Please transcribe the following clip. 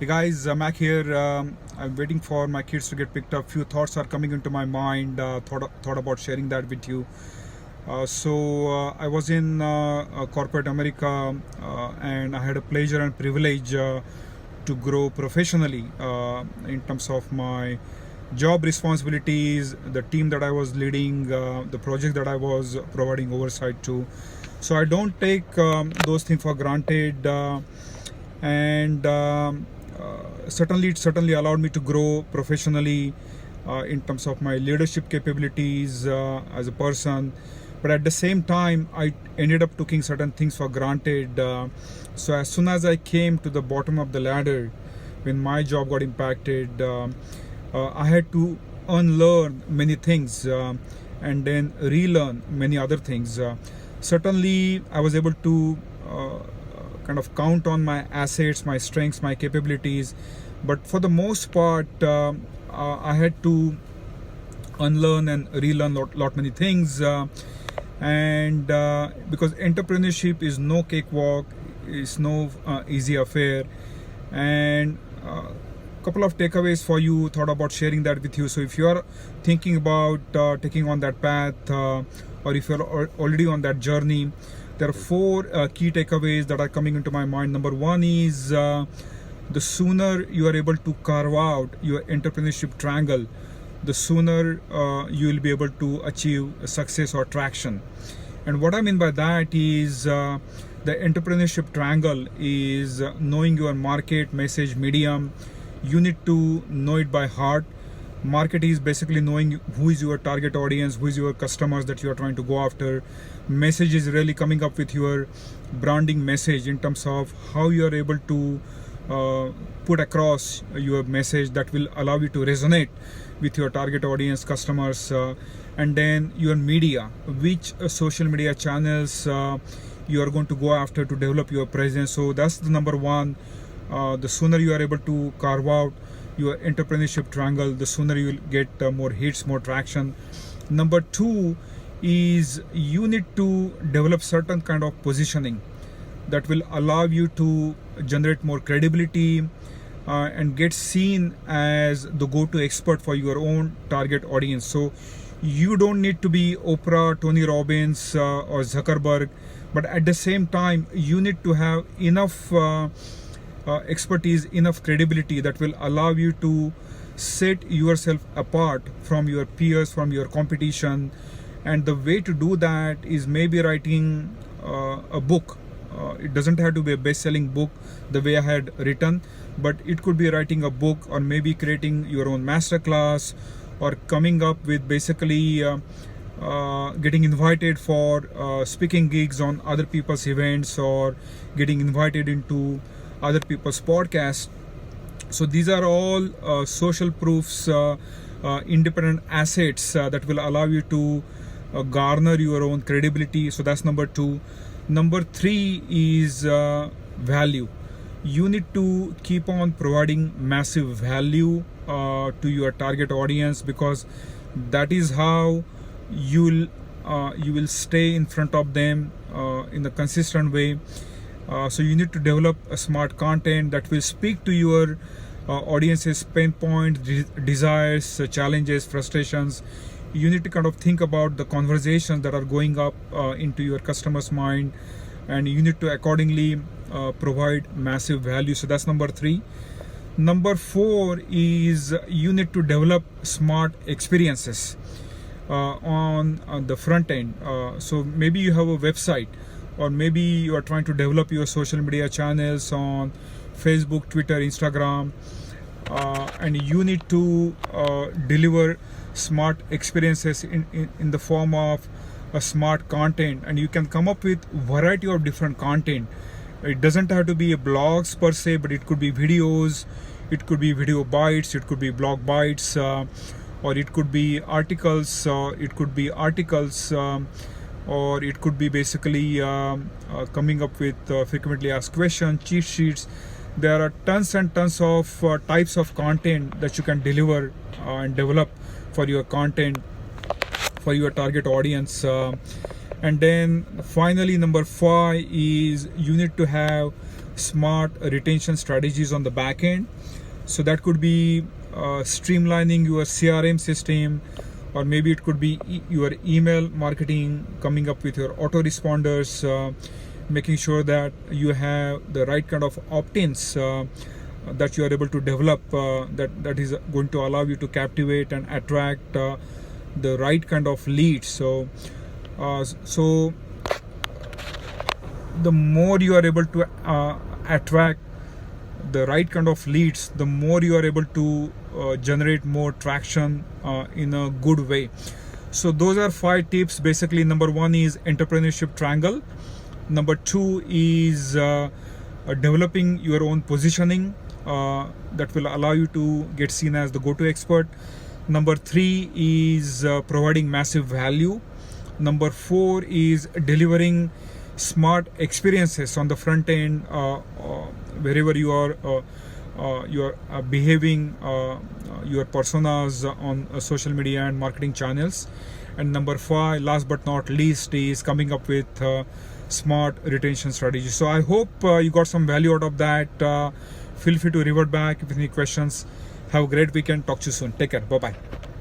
Hey guys, Mac here. I'm waiting for my kids to get picked up. Few thoughts are coming into my mind. Thought about sharing that with you. I was in corporate America, and I had a pleasure and privilege to grow professionally in terms of my job responsibilities, the team that I was leading, the project that I was providing oversight to. So I don't take those things for granted, and it certainly allowed me to grow professionally in terms of my leadership capabilities as a person. But at the same time, I ended up taking certain things for granted. So as soon as I came to the bottom of the ladder, when my job got impacted, I had to unlearn many things and then relearn many other things. Certainly, I was able to kind of count on my assets, my strengths, my capabilities, but for the most part, I had to unlearn and relearn lot many things. And because entrepreneurship is no cakewalk, it's no easy affair, and couple of takeaways for you. Thought about sharing that with you. So if you are thinking about taking on that path, or if you're already on that journey, there are four key takeaways that are coming into my mind. Number one is the sooner you are able to carve out your entrepreneurship triangle, the sooner you will be able to achieve success or traction. And what I mean by that is the entrepreneurship triangle is knowing your market, message, medium. You need to know it by heart. Market is basically knowing who is your target audience, who is your customers that you are trying to go after. Message is really coming up with your branding message in terms of how you are able to put across your message that will allow you to resonate with your target audience, customers. And then your media, which social media channels you are going to go after to develop your presence. So that's the number one. The sooner you are able to carve out your entrepreneurship triangle, the sooner you will get more hits, more traction. Number two is you need to develop certain kind of positioning that will allow you to generate more credibility and get seen as the go-to expert for your own target audience. So you don't need to be Oprah, Tony Robbins, or Zuckerberg, but at the same time, you need to have enough expertise, enough credibility that will allow you to set yourself apart from your peers, from your competition. And the way to do that is maybe writing a book. It doesn't have to be a best-selling book the way I had written, but it could be writing a book, or maybe creating your own masterclass, or coming up with basically getting invited for speaking gigs on other people's events, or getting invited into other people's podcasts. So these are all social proofs, independent assets that will allow you to garner your own credibility. So that's number two. Number three is value. You need to keep on providing massive value to your target audience, because that is how you will stay in front of them in a consistent way. So you need to develop a smart content that will speak to your audience's pain points, desires, challenges, frustrations. You need to kind of think about the conversations that are going up into your customer's mind, and you need to accordingly provide massive value. So that's number three. Number four is you need to develop smart experiences on the front end. So maybe you have a website, or maybe you are trying to develop your social media channels on Facebook, Twitter, Instagram, and you need to deliver smart experiences in the form of a smart content. And you can come up with variety of different content. It doesn't have to be a blogs per se, but it could be videos, it could be video bites, it could be blog bites, or it could be articles, or it could be basically coming up with frequently asked questions, cheat sheets. There are tons and tons of types of content that you can deliver and develop for your content, for your target audience. And then finally, number 5 is you need to have smart retention strategies on the back end. So that could be streamlining your CRM system, or maybe it could be your email marketing, coming up with your autoresponders, making sure that you have the right kind of opt-ins that you are able to develop, that is going to allow you to captivate and attract the right kind of leads. So the more you are able to attract the right kind of leads, the more you are able to generate more traction in a good way. So those are 5 tips. Basically, number 1 is entrepreneurship triangle. Number 2 is developing your own positioning that will allow you to get seen as the go-to expert. Number 3 is providing massive value. Number 4 is delivering smart experiences on the front end, wherever you are behaving your personas on social media and marketing channels. And number 5, last but not least, is coming up with smart retention strategy. So I hope you got some value out of that. Feel free to revert back if any questions. Have a great weekend. Talk to you soon. Take care. Bye bye.